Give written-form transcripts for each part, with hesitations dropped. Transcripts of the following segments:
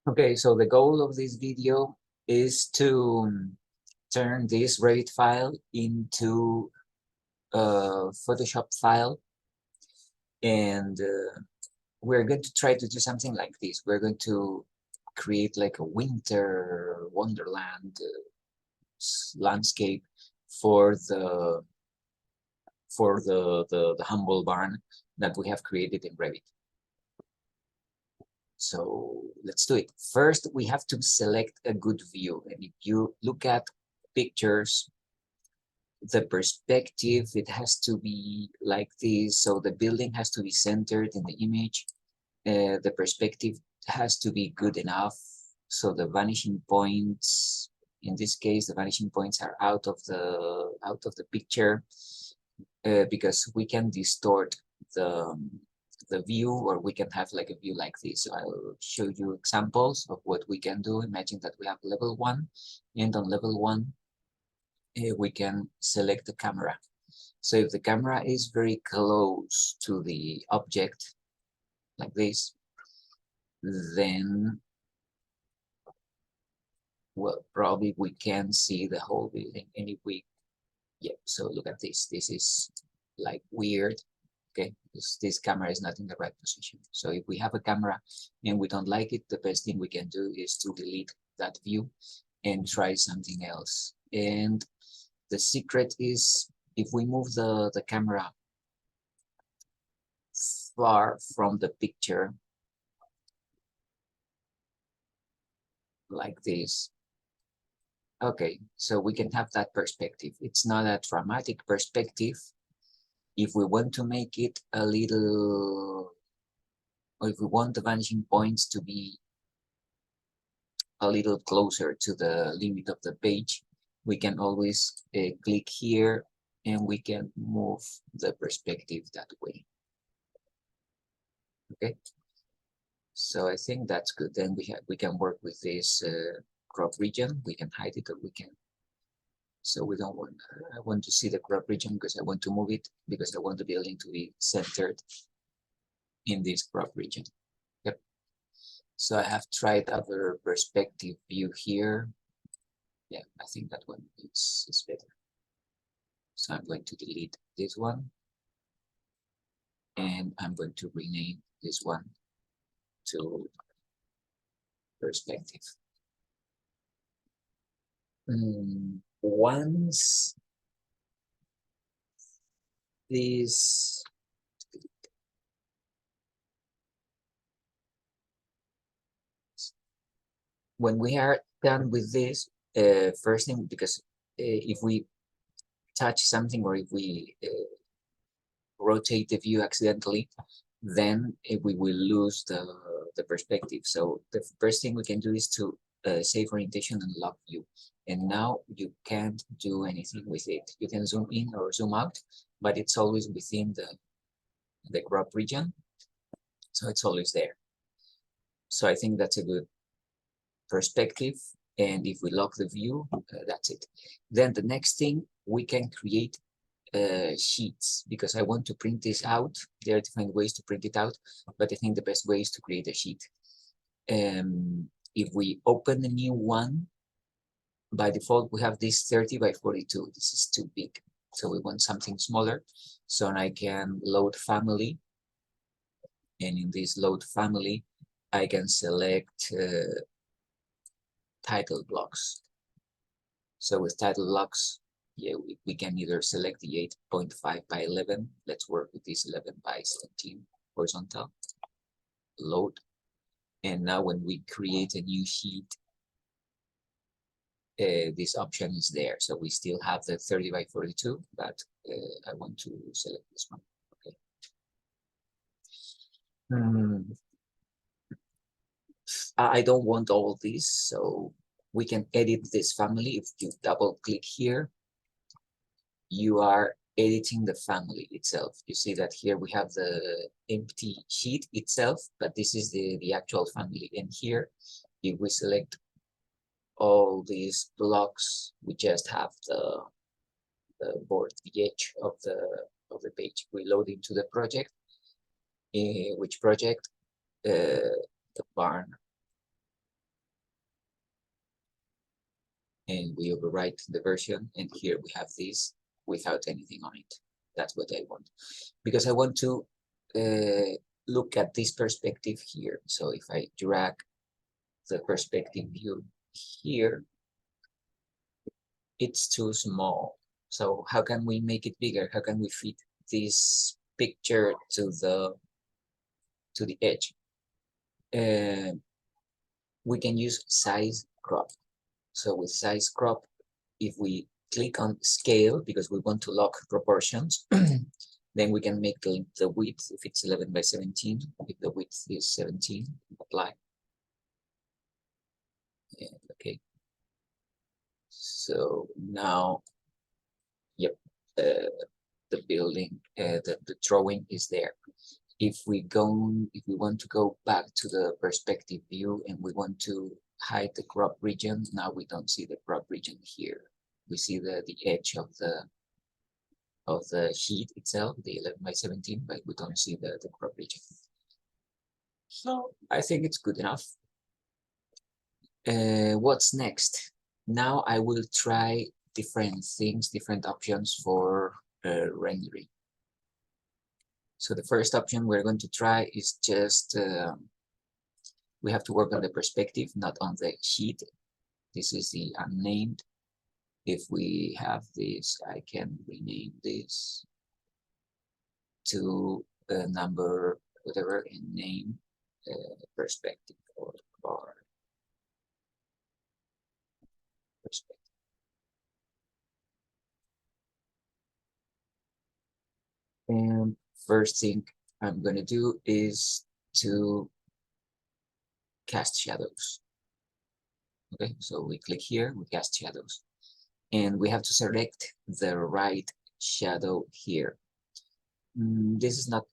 Okay, so the goal of this video is to turn this Revit file into a Photoshop file, and we're going to try to do something like this. We're going to create like a winter wonderland landscape for the humble barn that we have created in Revit. So let's do it. First, we have to select a good view. And if you look at pictures, the perspective, it has to be like this. So the building has to be centered in the image. The perspective has to be good enough. So the vanishing points, in this case, the vanishing points are out of the picture, because we can distort the view, or we can have like a view like this. I'll show you examples of what we can do. Imagine that we have level 1, and on level 1 we can select the camera. So if the camera is very close to the object like this, then well, probably we can see the whole building. And if we, yeah, so look at this, this is like weird. Okay, this camera is not in the right position. So if we have a camera and we don't like it, the best thing we can do is to delete that view and try something else. And the secret is, if we move the camera far from the picture, like this, okay, so we can have that perspective. It's not a dramatic perspective. If we want to make it a little, or if we want the vanishing points to be a little closer to the limit of the page, we can always click here and we can move the perspective that way. Okay, so I think that's good. Then we can work with this crop region. We can hide it, or we can. So we don't want. I want to see the crop region because I want to move it, because I want the building to be centered in this crop region. Yep. So I have tried other perspective view here. Yeah, I think that one is better. So I'm going to delete this one, and I'm going to rename this one to perspective. Once this when we are done with this, first thing, because if we touch something, or if we rotate the view accidentally, then we will lose the perspective. So the first thing we can do is to save orientation and lock view. And now you can't do anything with it. You can zoom in or zoom out, but it's always within the crop region. So it's always there. So I think that's a good perspective. And if we lock the view, that's it. Then the next thing, we can create sheets, because I want to print this out. There are different ways to print it out, but I think the best way is to create a sheet. If we open a new one, by default we have this 30 by 42. This is too big, so we want something smaller. So I can load family, and in this load family I can select title blocks. So with title blocks, yeah, we can either select the 8.5 by 11. Let's work with this 11 by 17 horizontal. Load. And now when we create a new sheet, this option is there. So we still have the 30 by 42, but I want to select this one. Okay. I don't want all this, so we can edit this family. If you double click here, you are editing the family itself. You see that here we have the empty sheet itself, but this is the actual family. And here, if we select all these blocks, we just have the board, the edge of the page. We load into the project. Which project? The barn. and we overwrite the version, and here we have this without anything on it. That's what I want, because I want to look at this perspective here. So if I drag the perspective view here, it's too small. So how can we make it bigger? How can we fit this picture to the edge? We can use size crop. So with size crop, if we click on scale, because we want to lock proportions, then we can make the width, if it's 11 by 17, if the width is 17, apply. And okay. So now, yep, the building, the drawing is there. If we want to go back to the perspective view and we want to hide the crop region, now we don't see the crop region here. We see the edge of the sheet itself, the 11 by 17, but we don't see the crop region. So I think it's good enough. What's next? Now I will try different things, different options for rendering. So the first option we're going to try is just, we have to work on the perspective, not on the sheet. This is the unnamed. If we have this, I can rename this to a number, whatever, and name perspective or bar perspective. And first thing I'm going to do is to cast shadows. Okay, so we click here, we cast shadows, and we have to select the right shadow here. This is not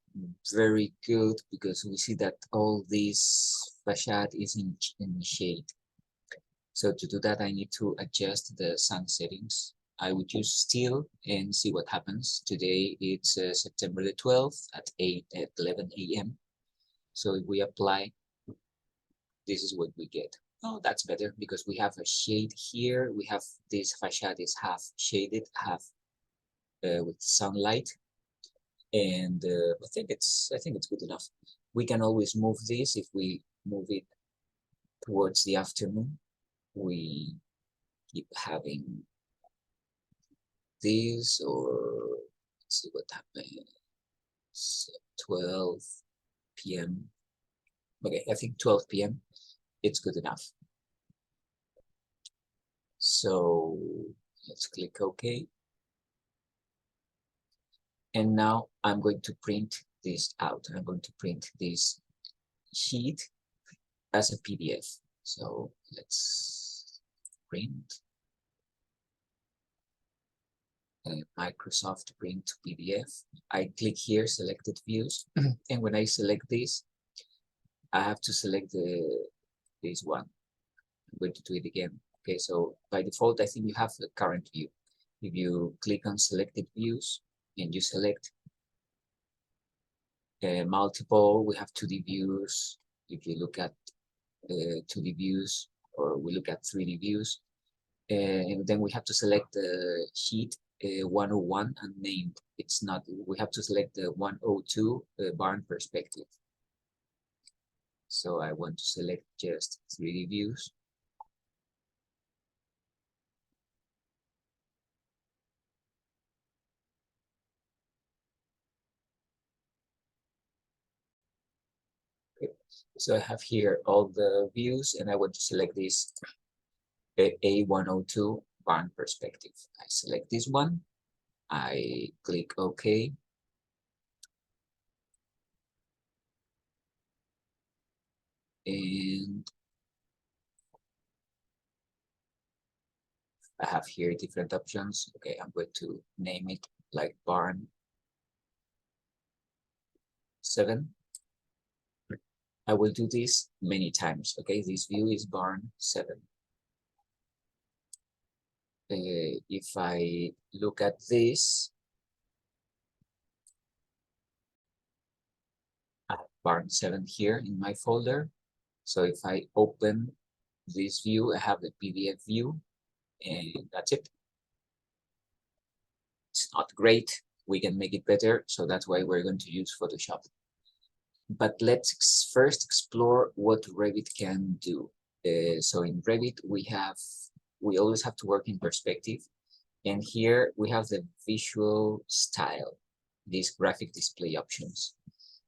very good because we see that all this facade is in shade. So to do that, I need to adjust the sun settings. I would use steel and see what happens. Today it's September the 12th at 11 a.m. So if we apply, this is what we get. Oh, that's better because we have a shade here. We have this facade is half shaded, half with sunlight, and I think it's good enough. We can always move this if we move it towards the afternoon. We keep having this, or let's see what happens. 12 p.m. Okay, I think 12 p.m. it's good enough. So let's click OK. And now I'm going to print this out. I'm going to print this sheet as a PDF. So let's print Microsoft Print PDF. I click here, selected views, and when I select this, I have to select this one. I'm going to do it again. Okay, so by default, I think you have the current view. If you click on selected views and you select multiple, we have 2D views. If you look at 2D views, or we look at 3D views, and then we have to select the sheet 101 unnamed. It's not, we have to select the 102 barn perspective. So I want to select just 3D views. Okay. So I have here all the views, and I want to select this A102 barn perspective. I select this one. I click OK. And I have here different options. Okay, I'm going to name it like barn 7. I will do this many times. Okay, this view is barn 7. If I look at this, I have barn 7 here in my folder. So if I open this view, I have the PDF view, And that's it. It's not great. We can make it better. So that's why we're going to use Photoshop. But let's first explore what Revit can do. So in Revit, we always have to work in perspective. And here we have the visual style, these graphic display options.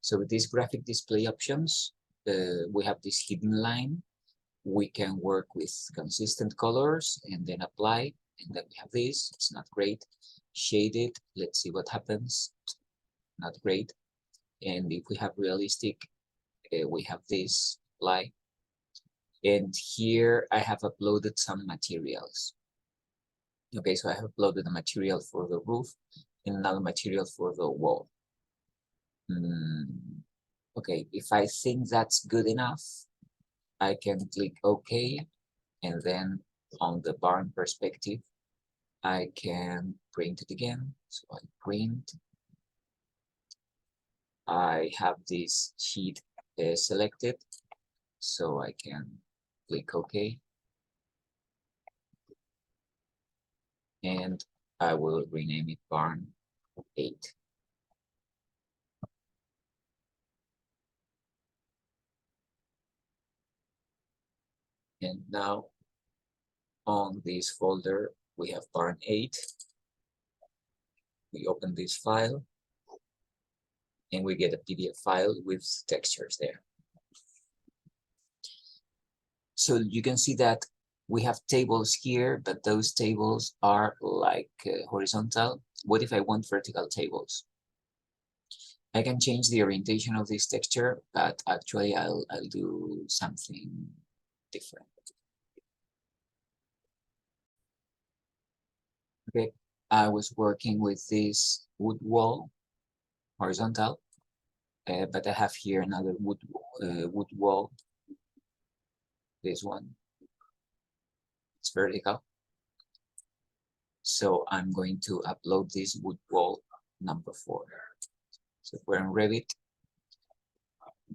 So with these graphic display options, we have this hidden line. We can work with consistent colors and then apply. And then we have this, it's not great. Shade it, let's see what happens. Not great. And if we have realistic, we have this, apply. And here I have uploaded some materials. Okay, so I have uploaded a material for the roof and another material for the wall. Okay, if I think that's good enough, I can click OK, and then on the barn perspective, I can print it again. So I print. I have this sheet selected, so I can click OK. And I will rename it Barn 8. And now on this folder, we have Barn 8. We open this file and we get a PDF file with textures there. So you can see that we have tables here, but those tables are like horizontal. What if I want vertical tables? I can change the orientation of this texture, but actually I'll do something different. Okay, I was working with this wood wall, horizontal, but I have here another wood wall. This one, it's vertical. So I'm going to upload this wood wall number 4. So if we're in Revit,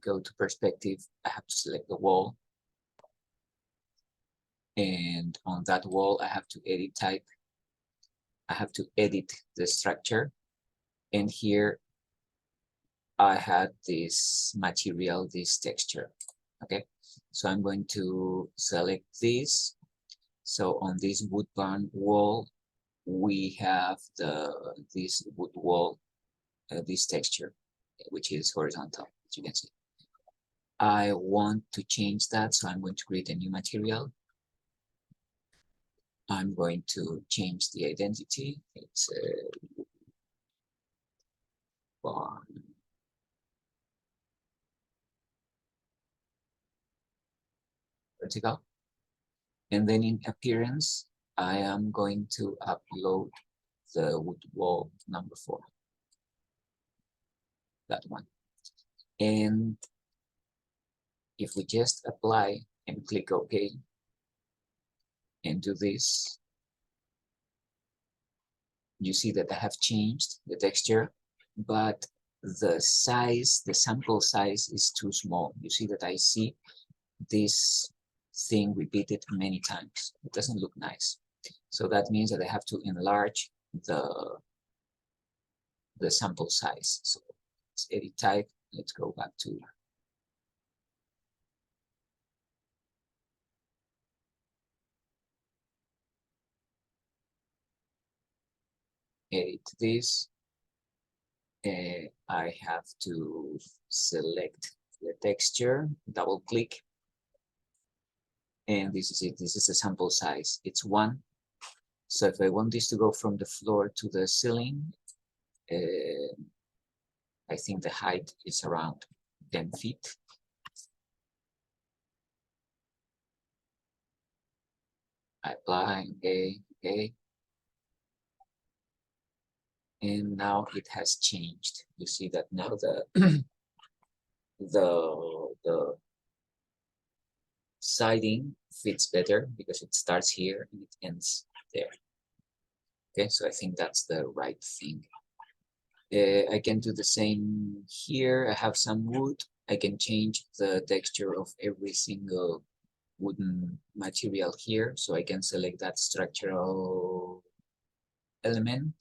go to perspective, I have to select the wall. And on that wall, I have to edit type. I have to edit the structure. And here I had this material, this texture. Okay, so I'm going to select this. So on this wood barn wall, we have this wood wall, this texture, which is horizontal, as you can see. I want to change that, so I'm going to create a new material. I'm going to change the identity. It's barn. Vertical. And then in appearance, I am going to upload the wood wall number 4. That one. And if we just apply and click OK and do this, you see that I have changed the texture, but the size, the sample size is too small. You see that I see this thing repeated many times. It doesn't look nice. So that means that I have to enlarge the sample size. So let's edit type. Let's go back to edit this. I have to select the texture, double click, and this is it. This is the sample size. It's 1. So if I want this to go from the floor to the ceiling, I think the height is around 10 feet. I apply, okay. And now it has changed. You see that now the siding fits better because it starts here and it ends there. Okay, so I think that's the right thing. I can do the same here. I have some wood. I can change the texture of every single wooden material here, so I can select that structural element.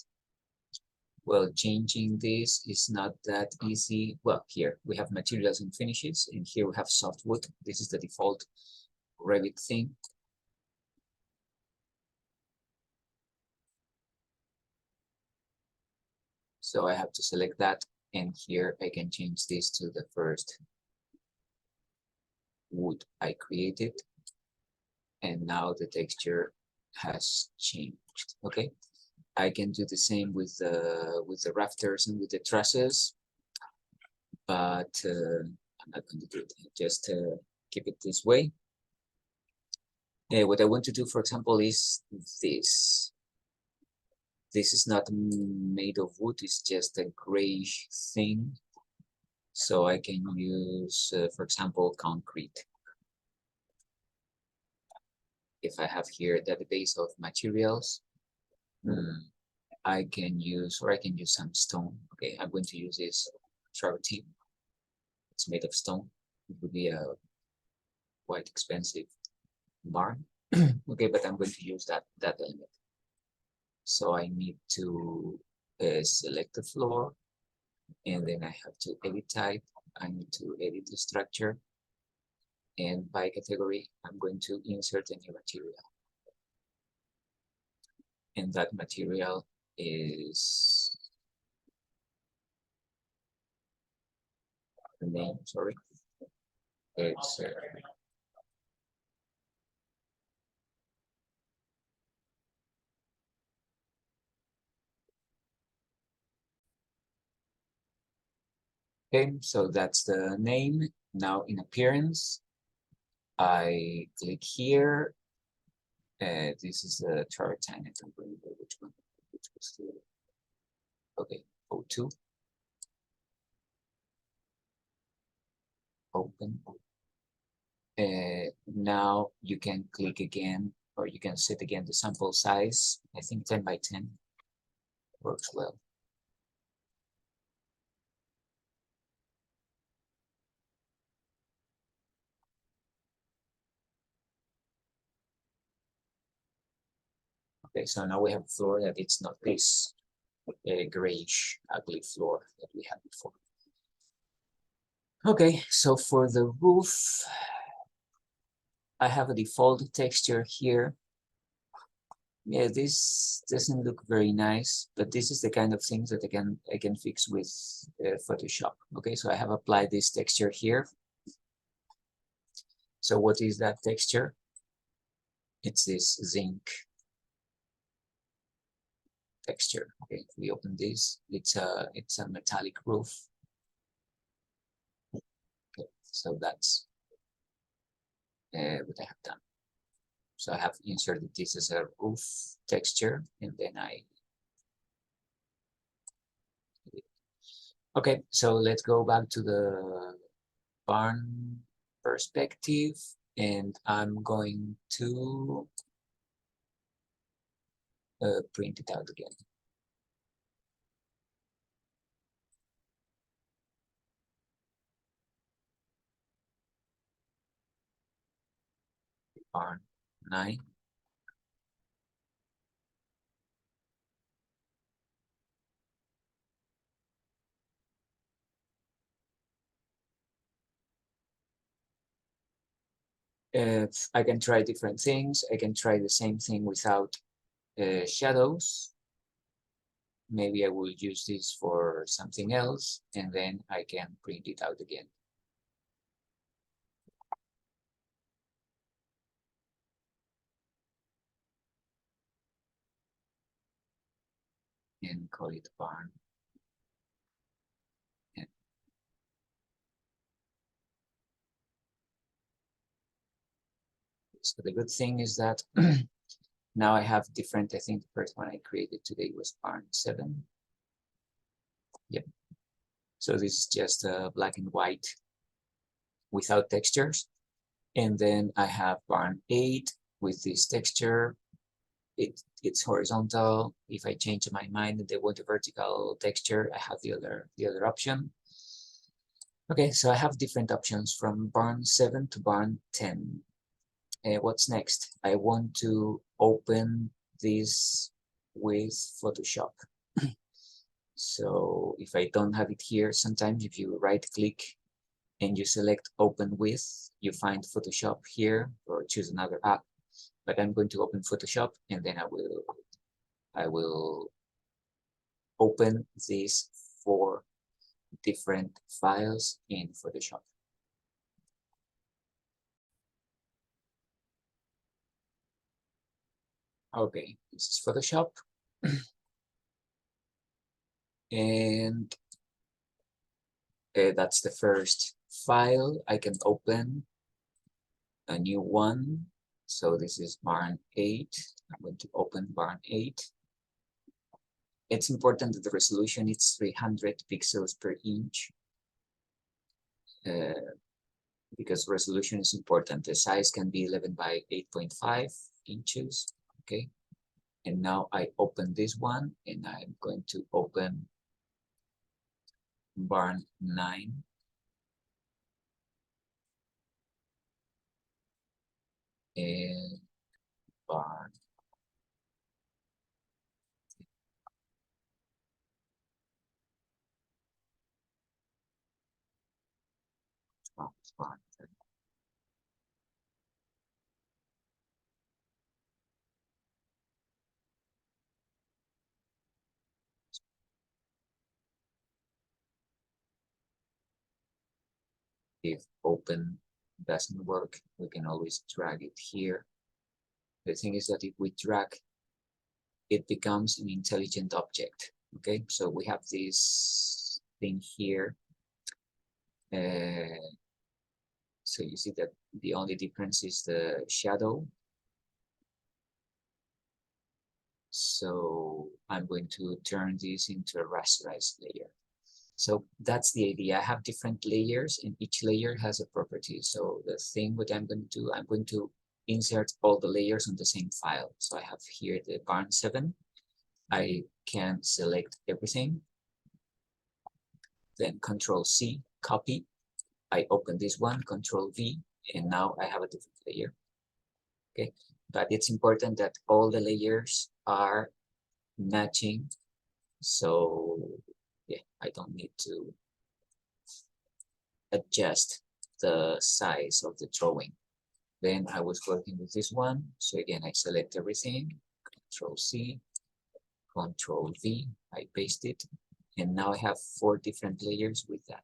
Well, changing this is not that easy. Well, here we have materials and finishes, and here we have softwood. This is the default Revit thing. So I have to select that, and here I can change this to the first wood I created, and now the texture has changed. Okay, I can do the same with the rafters and with the trusses, but I'm not going to do it. Just keep it this way. What I want to do, for example, is this. This is not made of wood, it's just a grayish thing. So I can use, for example, concrete. If I have here the database of materials, I can use some stone. Okay, I'm going to use this travertine. It's made of stone. It would be a quite expensive barn. Okay, but I'm going to use that element. So I need to select the floor, and then I have to edit type. I need to edit the structure, and by category, I'm going to insert a new material. And that material is the name, sorry. It's okay, so that's the name. Now in appearance, I click here. This is the travertine. I don't remember which one. Which was the, okay, O2. Open. Now you can click again, or you can set again the sample size. I think 10 by 10 works well. Okay, so now we have a floor that it's not this grayish, ugly floor that we had before. Okay, so for the roof, I have a default texture here. Yeah, this doesn't look very nice, but this is the kind of things that I can fix with Photoshop. Okay, so I have applied this texture here. So what is that texture? It's this zinc texture. Okay, if we open this, it's a metallic roof. Okay, so that's what I have done. So I have inserted this as a roof texture, and then okay, so let's go back to the barn perspective, and I'm going to print it out again. Barn 9. I can try different things. I can try the same thing without shadows. Maybe I will use this for something else, and then I can print it out again. And call it barn. And so the good thing is that now I have different, I think the first one I created today was barn 7. Yep. So this is just black and white without textures. And then I have barn 8 with this texture. It's horizontal. If I change my mind and they want a vertical texture, I have the other option. Okay, so I have different options from barn 7 to barn 10. What's next? I want to open this with Photoshop. So if I don't have it here, sometimes if you right click and you select open with, you find Photoshop here, or choose another app. But I'm going to open Photoshop, and then I will open these 4 different files in Photoshop. Okay, this is Photoshop. And that's the first file. I can open a new one. So this is barn 8. I'm going to open barn 8. It's important that the resolution is 300 pixels per inch because resolution is important. The size can be 11 by 8.5 inches. Okay. And now I open this one, and I'm going to open barn 9. And barn. Barn. If open doesn't work, we can always drag it here. The thing is that if we drag, it becomes an intelligent object. Okay, so we have this thing here. So you see that the only difference is the shadow. So I'm going to turn this into a rasterized layer. So that's the idea. I have different layers, and each layer has a property. So the thing what I'm going to do, I'm going to insert all the layers on the same file. So I have here the barn 7. I can select everything. Then Control C, copy. I open this one, Control V, and now I have a different layer. Okay, but it's important that all the layers are matching. So yeah, I don't need to adjust the size of the drawing. Then I was working with this one. So again, I select everything, Control C, Control V, I paste it. And now I have 4 different layers with that.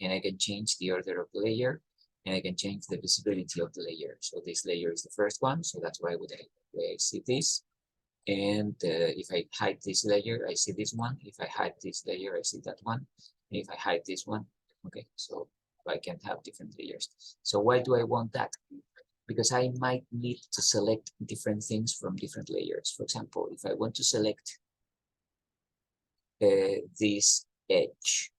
And I can change the order of the layer, and I can change the visibility of the layer. So this layer is the first one. So that's why I see this. And if I hide this layer, I see this one. If I hide this layer, I see that one. And if I hide this one, okay, so I can have different layers. So why do I want that? Because I might need to select different things from different layers. For example, if I want to select this edge,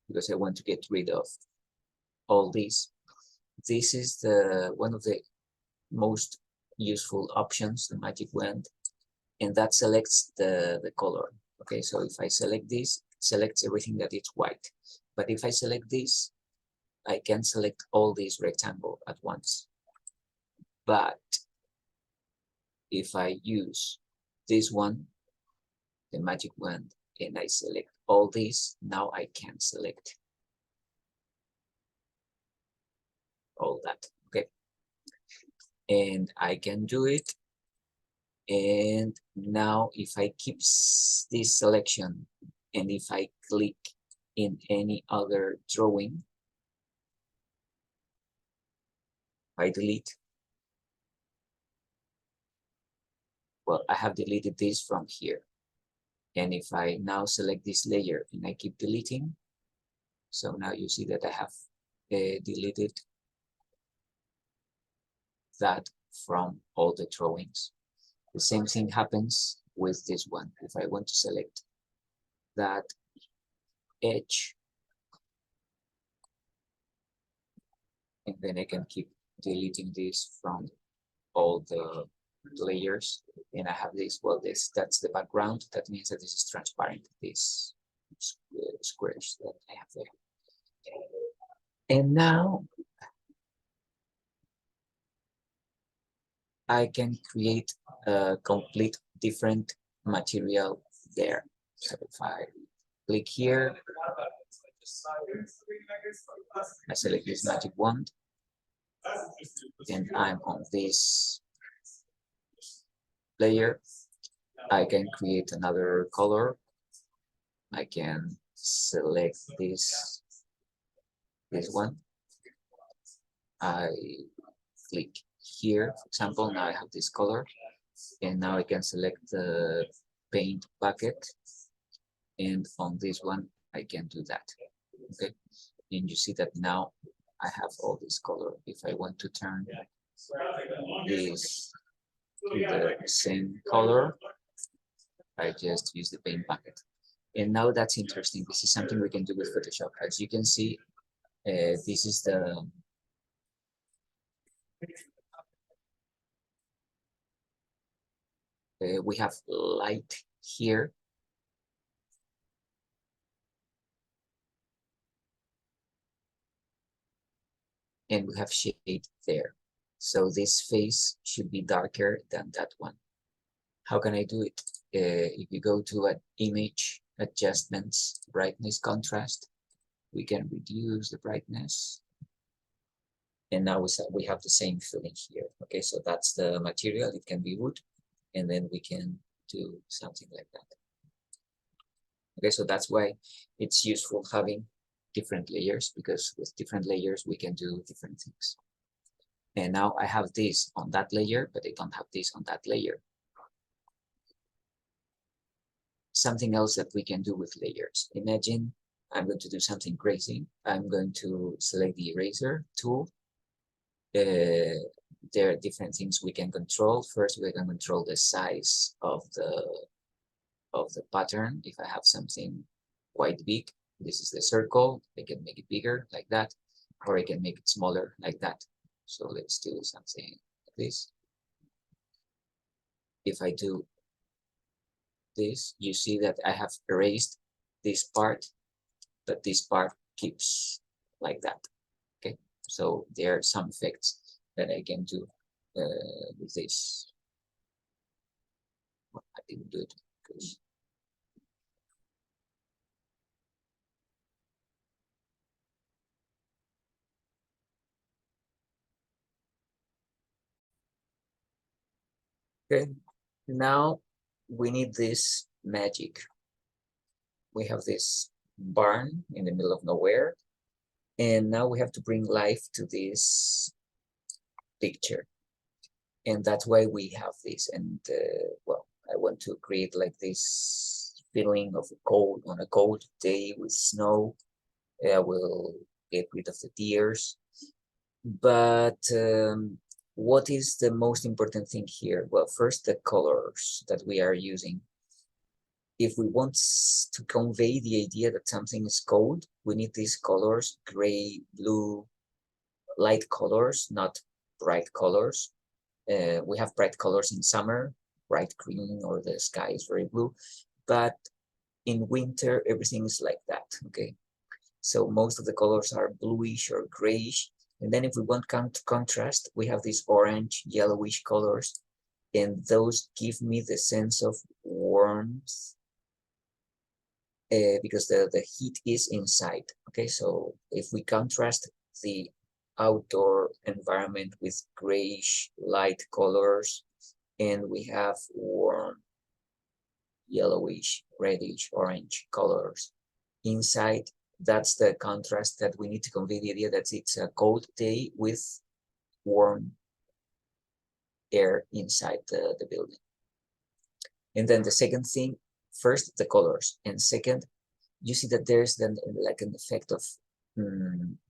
because I want to get rid of all these, this is one of the most useful options, the magic wand, and that selects the color. Okay, so if I select this, it selects everything that is white. But if I select this, I can select all these rectangle at once. But if I use this one, the magic wand, and I select all these, now I can select all that. Okay, and I can do it. And now if I keep this selection, and if I click in any other drawing, I delete. Well, I have deleted this from here. And if I now select this layer and I keep deleting, so now you see that I have deleted that from all the drawings. The same thing happens with this one. If I want to select that edge, and then I can keep deleting this from all the layers, and I have this, well, that's the background. That means that this is transparent, this squares that I have there. And now I can create a complete different material there. So if I click here, I select this magic wand, and I'm on this layer. I can create another color. I can select this one. I click here, for example, now I have this color, and now I can select the paint bucket, and on this one I can do that. Okay, and you see that now I have all this color. If I want to turn this to the same color, I just use the paint bucket. And now that's interesting. This is something we can do with Photoshop. As you can see, this is the we have light here, and we have shade there. So this face should be darker than that one. How can I do it? If you go to an image adjustments, brightness, contrast, we can reduce the brightness. And now we have the same feeling here. Okay, so that's the material. It can be wood, and then we can do something like that. Okay, so that's why it's useful having different layers, because with different layers we can do different things. And now I have this on that layer, but I don't have this on that layer. Something else that we can do with layers. Imagine I'm going to do something crazy. I'm going to select the eraser tool. There are different things we can control. First, we can control the size of the pattern. If I have something quite big, this is the circle, I can make it bigger like that, or I can make it smaller like that. So let's do something like this. If I do this, you see that I have erased this part, but this part keeps like that. Okay, so there are some effects that I can do with this. Well, I didn't do it because okay, now we need this magic. We have this barn in the middle of nowhere, and now we have to bring life to this picture, and that's why we have this. And well, I want to create like this feeling of on a cold day with snow. I will get rid of the tears, but what is the most important thing here? Well, first, the colors that we are using. If we want to convey the idea that something is cold, we need these colors: gray, blue, light colors, not bright colors. We have bright colors in summer, bright green, or the sky is very blue, but in winter everything is like that. Okay, so most of the colors are bluish or grayish. And then if we want contrast, we have these orange, yellowish colors, and those give me the sense of warmth, because the heat is inside. Okay, so if we contrast the outdoor environment with grayish light colors, and we have warm yellowish, reddish, orange colors inside, that's the contrast that we need to convey the idea that it's a cold day with warm air inside the building. And then the second thing, first the colors, and second, you see that there's then like an effect of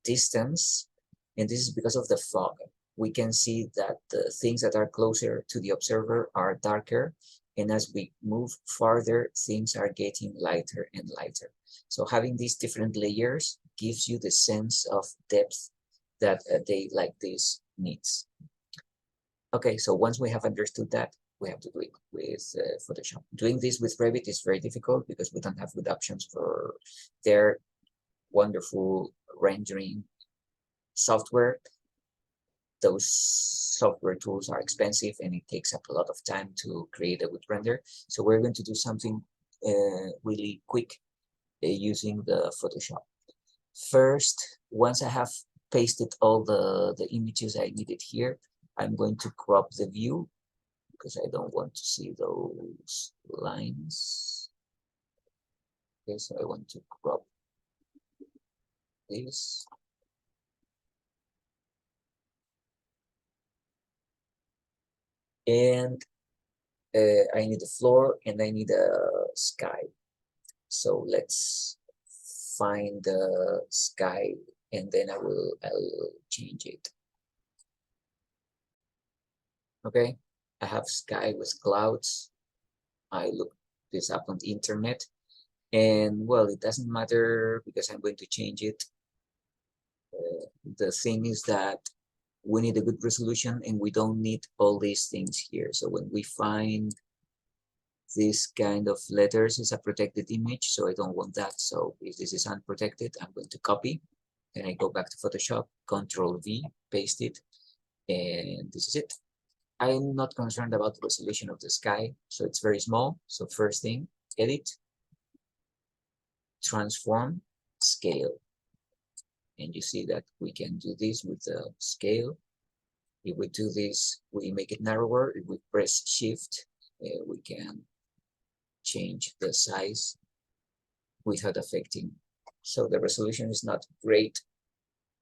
distance, and this is because of the fog. We can see that the things that are closer to the observer are darker, and as we move farther, things are getting lighter and lighter. So having these different layers gives you the sense of depth that a day like this needs. Okay, so once we have understood that, we have to do it with Photoshop. Doing this with Revit is very difficult because we don't have good options for their wonderful rendering software those software tools are expensive and it takes up a lot of time to create a good render. So we're going to do something really quick using the Photoshop. First, once I have pasted all the images I needed here, I'm going to crop the view because I don't want to see those lines. Okay, so I want to crop this. And I need a floor and I need a sky. So let's find the sky and then I'll change it. Okay, I have sky with clouds. I looked this up on the internet, and well, it doesn't matter because I'm going to change it. The thing is that we need a good resolution and we don't need all these things here. So when we find this kind of letters, is a protected image, so I don't want that. So if this is unprotected, I'm going to copy and I go back to Photoshop, Control V, paste it, and this is it. I'm not concerned about the resolution of the sky, so it's very small. So first thing, edit, transform, scale. And you see that we can do this with the scale. If we do this, we make it narrower. If we press Shift, we can change the size without affecting. So the resolution is not great,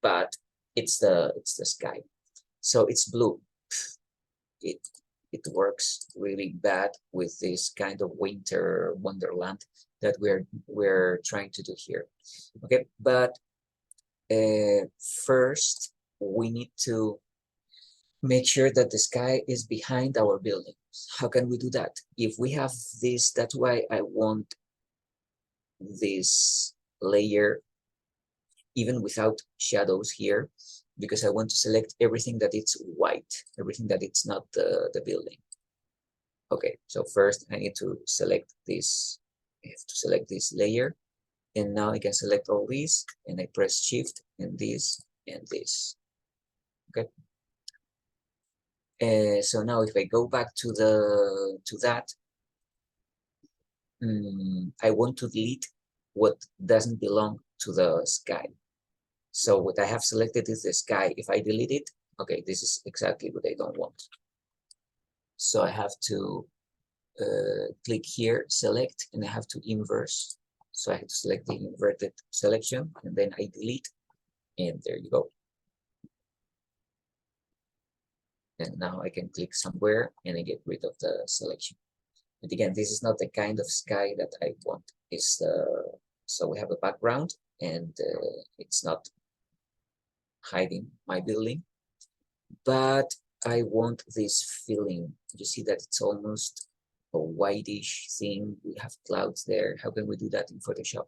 but it's the sky. So it's blue. It works really bad with this kind of winter wonderland that we're trying to do here. Okay, but first we need to make sure that the sky is behind our buildings. How can we do that? If we have this, that's why I want this layer even without shadows here, because I want to select everything that it's white, everything that it's not the building. Okay, so first I need to select this. I have to select this layer, and now I can select all these, and I press Shift and this and this. Okay. So now if I go back to that, I want to delete what doesn't belong to the sky. So what I have selected is the sky. If I delete it, okay, this is exactly what I don't want. So I have to click here, select, and I have to inverse. So I have to select the inverted selection, and then I delete, and there you go. And now I can click somewhere, and I get rid of the selection. But again, this is not the kind of sky that I want. It's so we have a background, and it's not hiding my building, but I want this feeling. You see that it's almost a whitish thing. We have clouds there. How can we do that in Photoshop?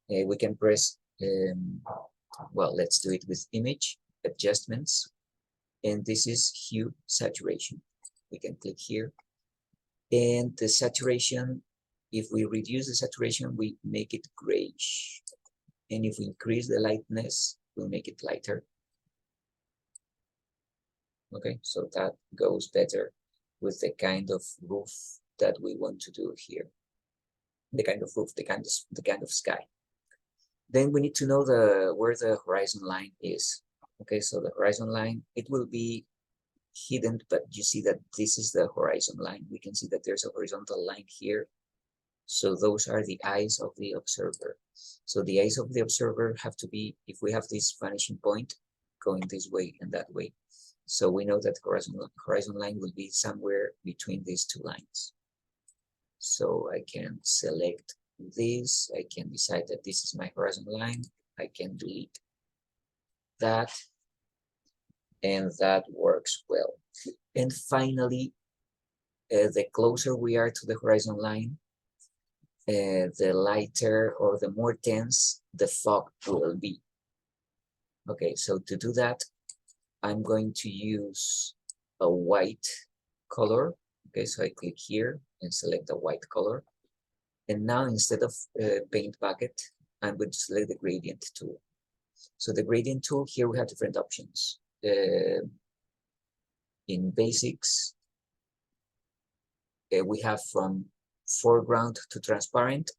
We can press, well, let's do it with image adjustments. And this is hue saturation. We can click here. And the saturation, if we reduce the saturation, we make it grayish. And if we increase the lightness, we'll make it lighter. Okay, so that goes better with the kind of roof that we want to do here. The kind of roof, the kind of sky. Then we need to know where the horizon line is. Okay, so the horizon line, it will be hidden, but you see that this is the horizon line. We can see that there's a horizontal line here. So those are the eyes of the observer. So the eyes of the observer have to be, if we have this vanishing point going this way and that way. So we know that horizon line will be somewhere between these two lines. So I can select this. I can decide that this is my horizon line. I can delete that. And that works well. And finally, the closer we are to the horizon line, the lighter or the more dense the fog will be. Okay, so to do that, I'm going to use a white color. Okay, so I click here and select a white color. And now instead of paint bucket, I'm going to select the gradient tool. So the gradient tool, here we have different options. In basics, we have from foreground to transparent,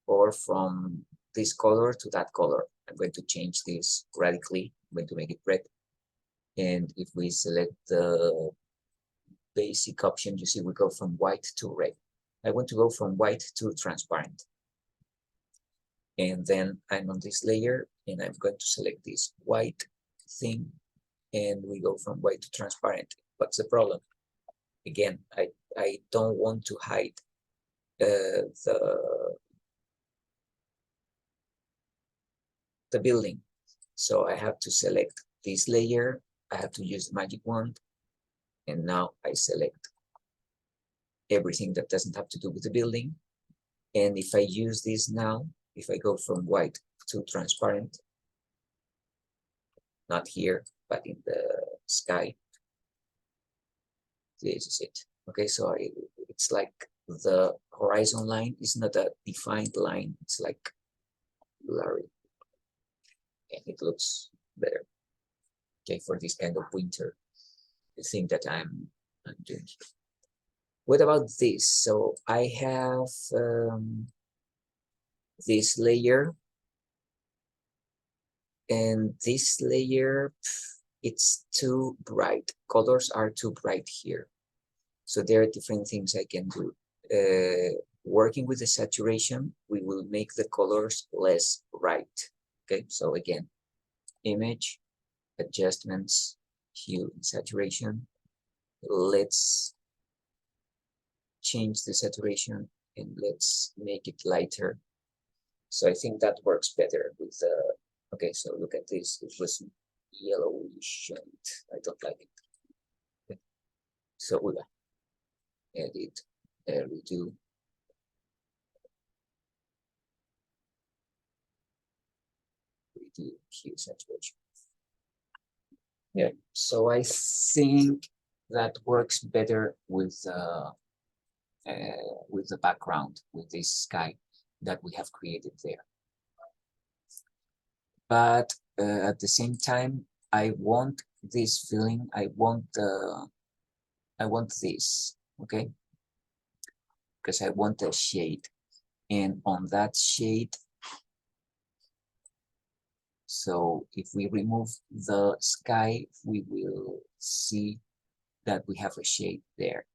or from this color to that color. I'm going to change this radically. I'm going to make it red. And if we select the basic option, you see we go from white to red. I want to go from white to transparent. And then I'm on this layer, and I'm going to select this white thing, and we go from white to transparent. What's the problem? Again, I don't want to hide the building. So I have to select this layer. I have to use the magic wand. And now I select everything that doesn't have to do with the building. And if I use this now, if I go from white to transparent, not here, but in the sky, this is it. Okay, so it's like the horizon line is not a defined line. It's like blurry. And it looks better. Okay, for this kind of winter thing that I'm doing here. What about this? So I have this layer, and this layer, it's too bright. Colors are too bright here. So there are different things I can do. Working with the saturation, we will make the colors less bright. Okay, so again, image, adjustments, hue, and saturation. Let's change the saturation and let's make it lighter. So I think that works better with the, okay, so look at this. It was yellowish and I don't like it. Okay. So we'll edit, redo. Redo hue saturation. Yeah, so I think that works better with the background, with this sky that we have created there. But at the same time, I want this feeling. I want this, okay? Because I want a shade, and on that shade. So if we remove the sky, we will see that we have a shade there.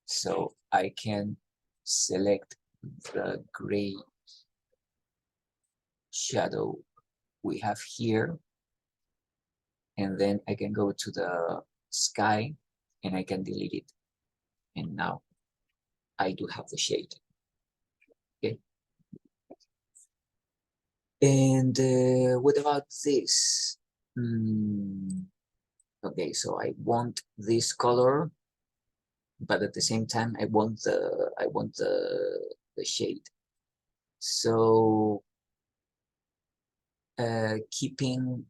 So I can select the gray shadow we have here, and then I can go to the sky and I can delete it. And now I do have the shade. Okay. And what about this? Okay, so I want this color, but at the same time I want the shade. So keeping,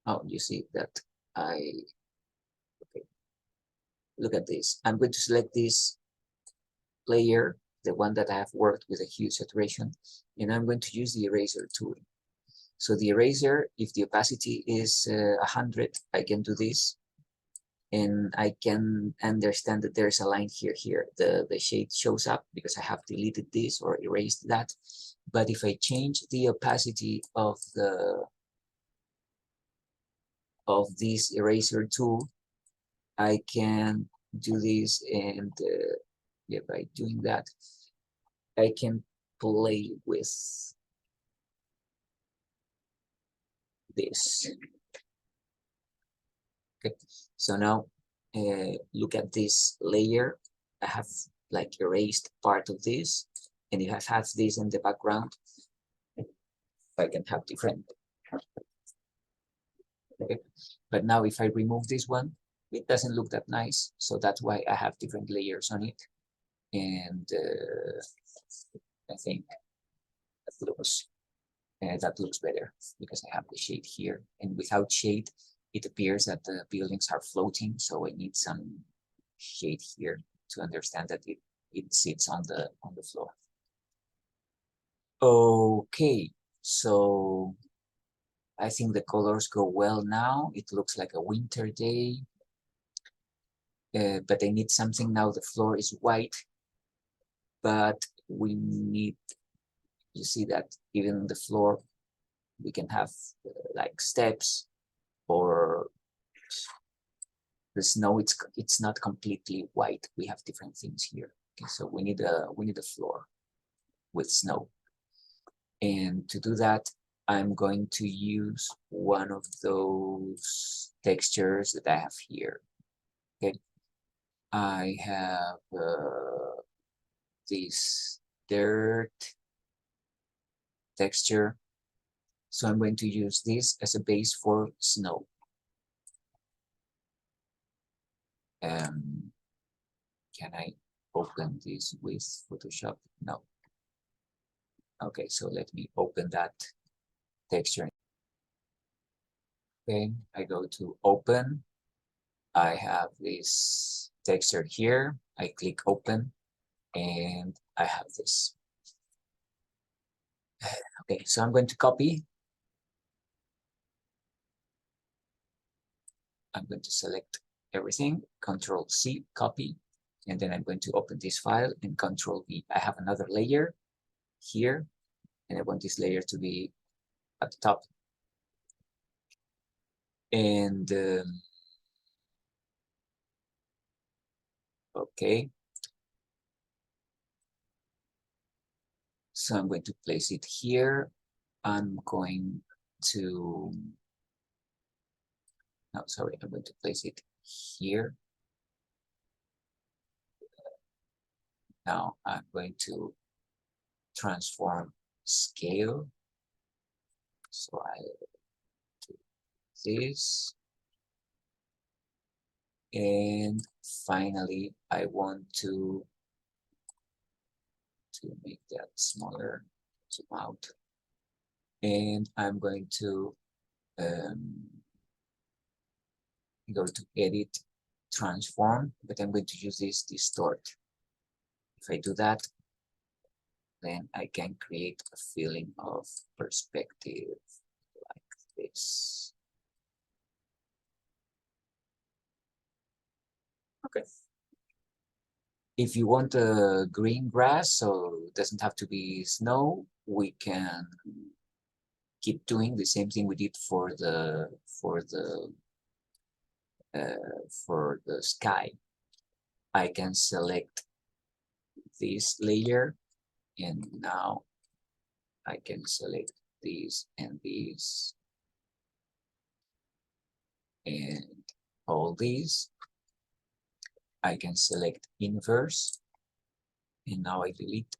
oh, you see that okay, look at this. I'm going to select this layer, the one that I have worked with a hue saturation, and I'm going to use the eraser tool. So the eraser, if the opacity is 100, I can do this, and I can understand that there's a line here. The shade shows up because I have deleted this or erased that. But if I change the opacity of this eraser tool, I can do this, and yeah, by doing that, I can play with this. Okay, so now look at this layer. I have like erased part of this, and if I have this in the background, I can have different. Okay, but now if I remove this one, it doesn't look that nice. So that's why I have different layers on it, and I think that looks better because I have the shade here, and without shade, it appears that the buildings are floating. So I need some shade here to understand that it sits on the floor. Okay, so I think the colors go well now. It looks like a winter day. But I need something now. The floor is white, but we need, you see that even the floor, we can have like steps, or the snow, it's not completely white. We have different things here. Okay, so we need a floor with snow. And to do that, I'm going to use one of those textures that I have here. Okay, I have this dirt texture, so I'm going to use this as a base for snow. Can I open this with Photoshop? No. Okay, so let me open that texture. Okay, I go to open. I have this texture here. I click open and I have this. Okay, so I'm going to copy. I'm going to select everything, Control C, copy, and then I'm going to open this file and Control V. I have another layer here, and I want this layer to be at the top. And okay, so I'm going to place it here. I'm going to, no, sorry, I'm going to place it here. Now I'm going to transform scale. So I do this. And finally, I want to make that smaller, zoom out. And I'm going to go to edit, transform, but I'm going to use this distort. If I do that, then I can create a feeling of perspective like this. Okay. If you want a green grass, so it doesn't have to be snow, we can keep doing the same thing we did for the sky. I can select this layer, and now I can select these and these and all these. I can select inverse, and now I delete.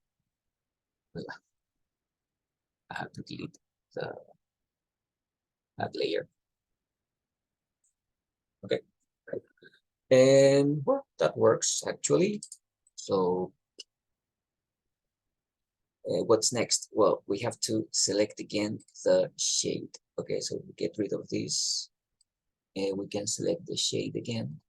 Well, I have to delete that layer. Okay, right. And well, that works actually. So what's next? Well, we have to select again the shade. Okay, so we get rid of this, and we can select the shade again.